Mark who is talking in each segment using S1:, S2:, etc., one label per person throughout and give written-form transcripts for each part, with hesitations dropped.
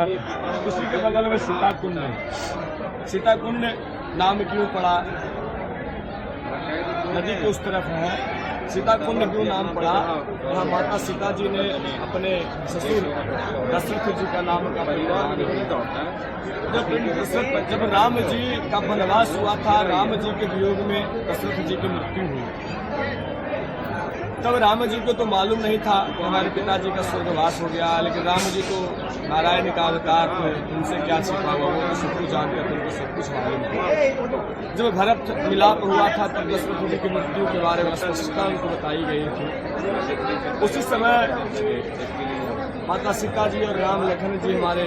S1: पर उसी के बगल में सीता कुंड है। सीता कुंड नाम क्यों पड़ा? नदी के उस तरफ है। सीता कुंड क्यों नाम पड़ा? वहाँ माता सीता जी ने अपने ससुर दशरथ जी का नाम का जब राम जी का वनवास हुआ था, राम जी के वियोग में दशरथ जी की मृत्यु हुई। तब राम जी को तो मालूम नहीं था कि हमारे पिताजी का स्वर्गवास हो गया, लेकिन राम जी को नारायण का अवतार थे, उनसे क्या छिपा हुआ वो तो सब कुछ जानते थे, उनको सब कुछ मालूम था। जब भरत मिलाप हुआ था तब दशरथ जी की मृत्यु के बारे में स्पष्टता उनको बताई गई थी। उसी समय माता सीता जी और राम लखन जी हमारे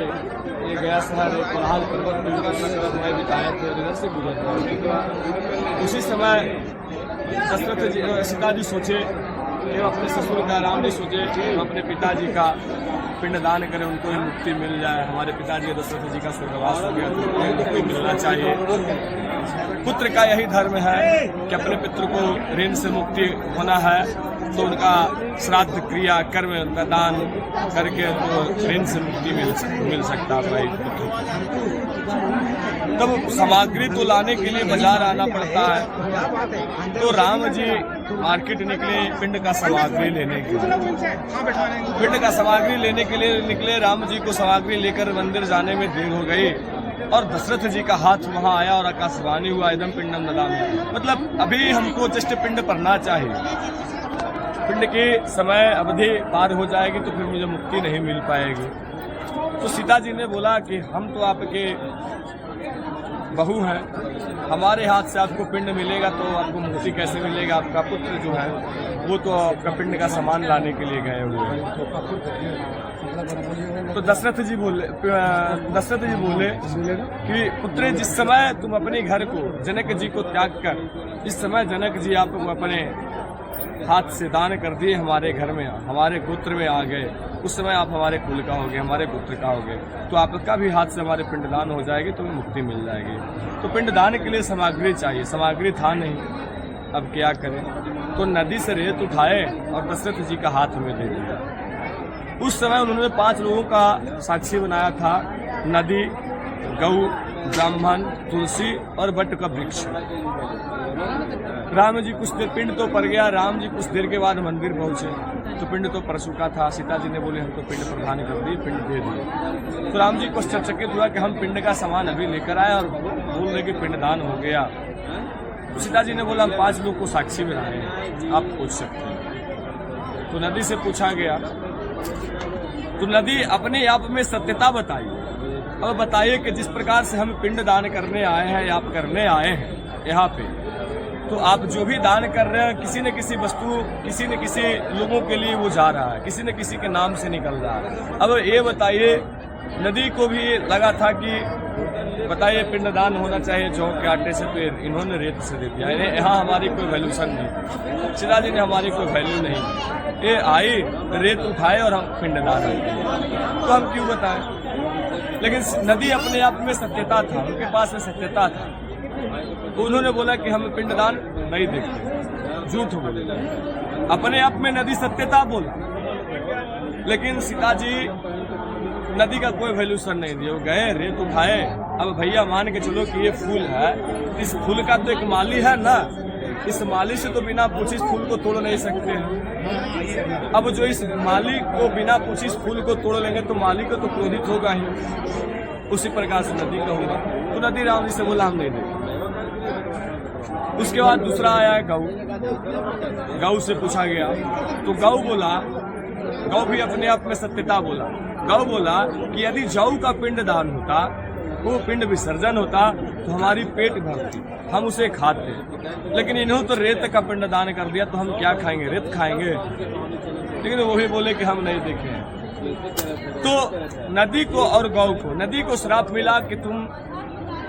S1: ये गया शहर कोलाहल पर्वत में समय बिताए थे, इधर से गुजर रहे। उसी समय दशरथ जी सीता जी सोचे कि अपने ससुर का, राम जी सोचे कि अपने पिताजी का पिंडदान करें, उनको ही मुक्ति मिल जाए। हमारे पिताजी दशरथ जी का स्वर्गवास हो गया तो उनको मुक्ति मिलना चाहिए। पुत्र का यही धर्म है कि अपने पितृ को ऋण से मुक्ति होना है तो उनका श्राद्ध क्रिया कर्म उनका दान करके तो ऋण से मुक्ति मिल सकता है भाई पुत्र। तब सामग्री तो लाने के लिए बाजार आना पड़ता है, तो राम जी मार्केट निकले पिंड का सामग्री लेने के लिए। पिंड का सामग्री लेने के लिए निकले। राम जी को सामग्री लेकर मंदिर जाने में देर हो गई और दशरथ जी का हाथ वहां आया और आकाशवाणी हुआ एकदम पिंडम ददामी, मतलब अभी हमको जस्ट पिंड भरना चाहिए, पिंड की समय अवधि पार हो जाएगी तो फिर मुझे मुक्ति नहीं मिल पाएगी। तो सीता जी ने बोला कि हम तो आपके बहू हैं, हमारे हाथ से आपको पिंड मिलेगा तो आपको मुक्ति कैसे मिलेगा? आपका पुत्र जो है वो तो आपका पिंड का सामान लाने के लिए गए हुए हैं। तो दशरथ जी बोले कि पुत्र, जिस समय तुम अपने घर को जनक जी को त्याग कर, जिस समय जनक जी आप अपने हाथ से दान कर दिए, हमारे घर में हमारे गोत्र में आ गए, उस समय आप हमारे कुल का हो गए, हमारे पुत्र का हो गए, तो आपका भी हाथ से हमारे पिंडदान हो जाएगी तो मुक्ति मिल जाएगी। तो पिंडदान के लिए सामग्री चाहिए, सामग्री था नहीं, अब क्या करें? तो नदी से रेत उठाए और दशरथ जी का हाथ में दे दिया। उस समय उन्होंने 5 लोगों का साक्षी बनाया था, नदी, गौ, ब्राह्मण, तुलसी और बट का वृक्ष। राम जी कुछ देर, पिंड तो पड़ गया, राम जी कुछ देर के बाद मंदिर पहुंचे तो पिंड तो पड़ चुका था। सीता जी ने बोले हम तो पिंड प्रदान कर दिए, पिंड दे दिए। तो राम जी को चकित हुआ कि हम पिंड का सामान अभी लेकर आए और बोल रहे कि पिंडदान हो गया। तो सीता जी ने बोला हम 5 लोग को साक्षी बनाए हैं, आप पूछ सकते हैं। तो नदी से पूछा गया तो नदी अपने आप में सत्यता बताई और बताइए कि जिस प्रकार से हम पिंड दान करने आए हैं, आप करने आए हैं यहाँ पे, तो आप जो भी दान कर रहे हैं किसी न किसी वस्तु, किसी न किसी लोगों के लिए वो जा रहा है, किसी न किसी के नाम से निकल रहा है। अब ये बताइए, नदी को भी लगा था कि बताइए पिंडदान होना चाहिए जौ के आटे से, तो इन्होंने रेत से दे दिया। यहाँ हमारी कोई वैल्यूशन नहीं, सीता जी ने हमारी कोई वैल्यू नहीं, ये आई रेत उठाए और हम पिंडदान तो हम क्यों बताएं? लेकिन नदी अपने आप में सत्यता था, उनके पास में सत्यता था, तो उन्होंने बोला कि हम पिंडदान नहीं देखते, झूठ बोले। अपने आप में नदी सत्यता बोला, लेकिन सीता जी नदी का कोई वैल्यूशन नहीं दिया, वो गए रेत उठाए। अब भैया मान के चलो कि ये फूल है, इस फूल का तो एक माली है ना, इस माली से तो बिना पूछे इस फूल को तोड़ नहीं सकते हैं। अब जो इस माली को बिना पूछे इस फूल को तोड़ लेंगे तो माली को तो क्रोधित होगा ही। उसी प्रकार से नदी का होगा। तो नदी राम जी से बोला हम नहीं देंगे। उसके बाद दूसरा आया गौ, गौ से पूछा गया तो गौ बोला, गौ भी अपने आप में सत्यता बोला। गौ बोला कि यदि जौ का पिंड दान होता, वो पिंड विसर्जन होता तो हमारी पेट भरती, हम उसे खाते, लेकिन इन्होंने तो रेत का पिंड दान कर दिया तो हम क्या खाएंगे? रेत खाएंगे। लेकिन वही बोले कि हम नहीं देखे। तो नदी को और गौ को, नदी को श्राप मिला कि तुम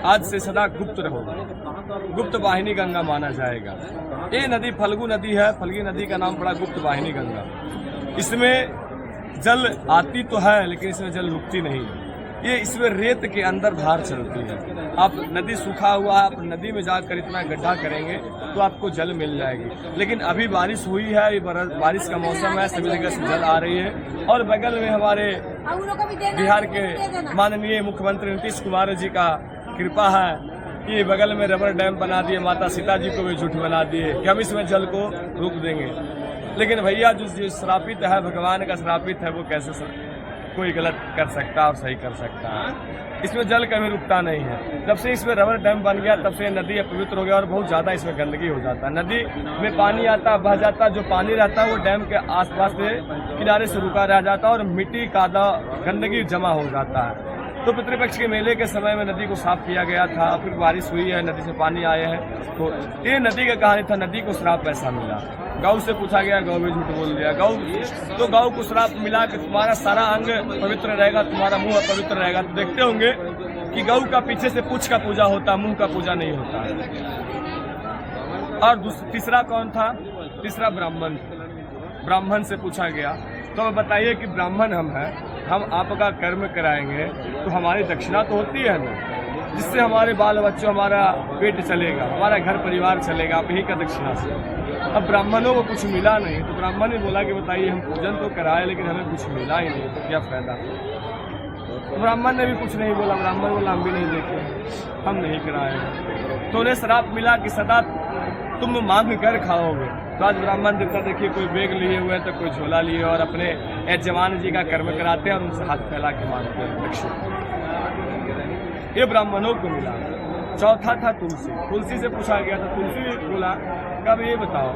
S1: आज से सदा गुप्त रहोगे, गुप्त वाहिनी गंगा माना जाएगा। ये नदी फल्गु नदी है, फल्गु नदी का नाम पड़ा गुप्त वाहिनी गंगा। इसमें जल आती तो है लेकिन इसमें जल रुकती नहीं है, ये इसमें रेत के अंदर धार चलती है। आप नदी सूखा हुआ है, आप नदी में जाकर इतना गड्ढा करेंगे तो आपको जल मिल जाएगी। लेकिन अभी बारिश हुई है, ये बारिश का मौसम है, सभी जगह से जल आ रही है। और बगल में हमारे बिहार के माननीय मुख्यमंत्री नीतीश कुमार जी का कृपा है कि बगल में रबर डैम बना दिए, माता सीता जी को भी झूठ बना दिए कि हम इसमें जल को रोक देंगे। लेकिन भैया जो श्रापित है, भगवान का श्रापित है, वो कैसे कोई गलत कर सकता है और सही कर सकता है। इसमें जल कभी रुकता नहीं है। जब से इसमें रबर डैम बन गया तब से नदी अपवित्र हो गया और बहुत ज़्यादा इसमें गंदगी हो जाता है। नदी में पानी आता बह जाता, जो पानी रहता है वो डैम के आसपास से किनारे से रुका रह जाता है और मिट्टी कादा गंदगी जमा हो जाता है। तो पितृपक्ष के मेले के समय में नदी को साफ किया गया था, फिर बारिश हुई है, नदी से पानी आए हैं। तो ये नदी का कहानी था, नदी को श्राप ऐसा मिला। गौ से पूछा गया, गौ भी झूठ बोल दिया। गौ को श्राप मिला कि तुम्हारा सारा अंग पवित्र रहेगा, तुम्हारा मुंह अपवित्र रहेगा। तो देखते होंगे कि गौ का पीछे से पूंछ का पूजा होता, मुंह का पूजा नहीं होता। और तीसरा कौन था? तीसरा ब्राह्मण। ब्राह्मण से पूछा गया, तो बताइए कि ब्राह्मण हम आपका कर्म कराएंगे तो हमारी दक्षिणा तो होती है ना, जिससे हमारे बाल बच्चों, हमारा पेट चलेगा, हमारा घर परिवार चलेगा, आप ही का दक्षिणा से। अब ब्राह्मणों को कुछ मिला नहीं, तो ब्राह्मण ने बोला कि बताइए हम पूजन तो कराए लेकिन हमें कुछ मिला ही नहीं, तो क्या फायदा। तो ब्राह्मण ने भी कुछ नहीं बोला। ब्राह्मण बोला हम भी नहीं देखे, हम नहीं कराए। तो उन्हें श्राप मिला कि सदा तुम मांग कर खाओगे। तो आज ब्राह्मण देवता देखिए, कोई बैग लिए हुए तो कोई झोला लिए और अपने यजमान जी का कर्म कराते हैं और उनसे हाथ फैला के मांगते हैं दक्षिणा। ये ब्राह्मणों को मिला। चौथा था तुलसी। तुलसी से पूछा गया था, तुलसी बोला कब ये बताओ,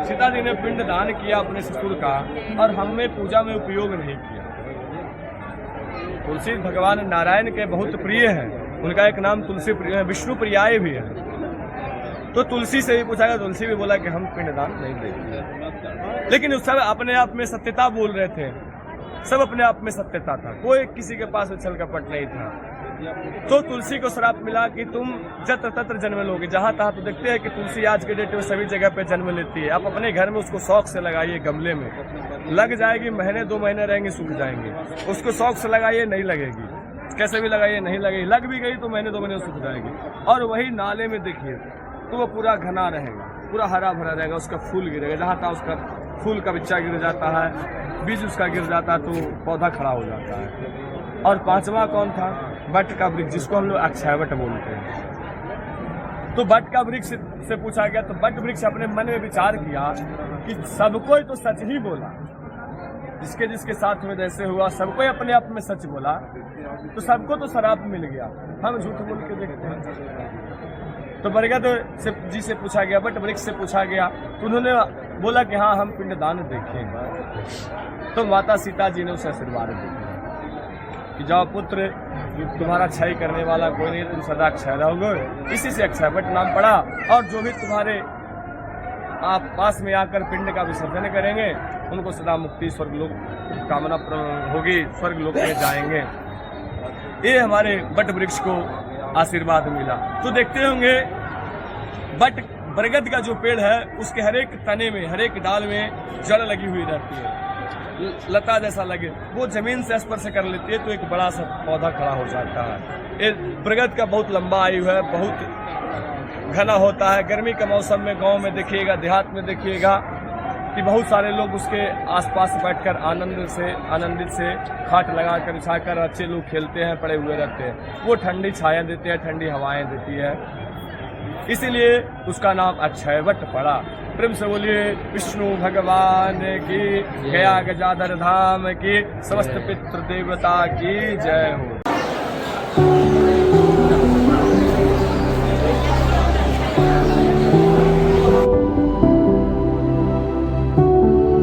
S1: सीता जी ने पिंड दान किया अपने ससुर का और हमने पूजा में उपयोग नहीं किया। तुलसी भगवान नारायण के बहुत प्रिय है, उनका एक नाम तुलसी प्रिय है, विष्णु प्रियाय भी है। तो तुलसी से भी पूछा गया, तुलसी भी बोला कि हम पिंडदान नहीं देंगे। लेकिन उस समय अपने आप में सत्यता बोल रहे थे, सब अपने आप में सत्यता था, कोई किसी के पास उछल कपट नहीं था। तो तुलसी को श्राप मिला कि तुम जत्र तत्र जन्म लोगे, जहां तहां। तो देखते हैं कि तुलसी आज के डेट में सभी जगह पे जन्म लेती है। आप अपने घर में उसको शौक से लगाइए, गमले में लग जाएगी, महीने 2 महीने रहेंगे सूख जाएंगे। उसको शौक से लगाइए, नहीं लगेगी, कैसे भी लगाइए नहीं लगेगी, लग भी गई तो महीने 2 महीने सूख जाएगी। और वही नाले में देखिए तो वो पूरा घना रहेगा, पूरा हरा भरा रहेगा, उसका फूल गिरेगा, जहाँ तक उसका फूल का बिच्चा गिर जाता है, बीज उसका गिर जाता है तो पौधा खड़ा हो जाता है। और 5वां कौन था? बट का वृक्ष, जिसको हम लोग अक्षयवट बोलते हैं। तो बट का वृक्ष से पूछा गया, तो बट वृक्ष अपने मन में विचार किया कि सबको तो सच ही बोला, जिसके जिसके साथ में जैसे हुआ सबको अपने आप में सच बोला, तो सबको तो शराब मिल गया, हम झूठ बोल के देखते हैं। तो बरगद जी से पूछा गया, बट वृक्ष से पूछा गया, तो उन्होंने बोला कि हाँ हम पिंडदान देखेंगे। तो माता सीता जी ने उसे आशीर्वाद दिया कि जाओ पुत्र, तुम्हारा क्षय करने वाला कोई नहीं, तुम सदा क्षय रहोगे। इसी से अक्षयवट नाम पड़ा। और जो भी तुम्हारे आप पास में आकर पिंड का विसर्जन करेंगे, उनको सदा मुक्ति स्वर्गलोक कामना होगी, स्वर्गलोक में जाएंगे। ये हमारे बट वृक्ष को आशीर्वाद मिला। तो देखते होंगे बरगद का जो पेड़ है उसके हर एक तने में, हर एक डाल में जड़ लगी हुई रहती है, लता जैसा लगे, वो जमीन से स्पर्श कर लेती है तो एक बड़ा सा पौधा खड़ा हो जाता है। ये बरगद का बहुत लंबा आयु है, बहुत घना होता है। गर्मी के मौसम में गांव में देखिएगा, देहात में देखिएगा कि बहुत सारे लोग उसके आसपास बैठकर आनंदित से खाट लगाकर बिछाकर अच्छे लोग खेलते हैं, पड़े हुए रहते हैं। वो ठंडी छाया देते हैं, ठंडी हवाएं देती है, इसीलिए उसका नाम अक्षयवट पड़ा। प्रेम से बोलिए विष्णु भगवान की, गया गजाधर धाम की, समस्त पितृ देवता की जय हो।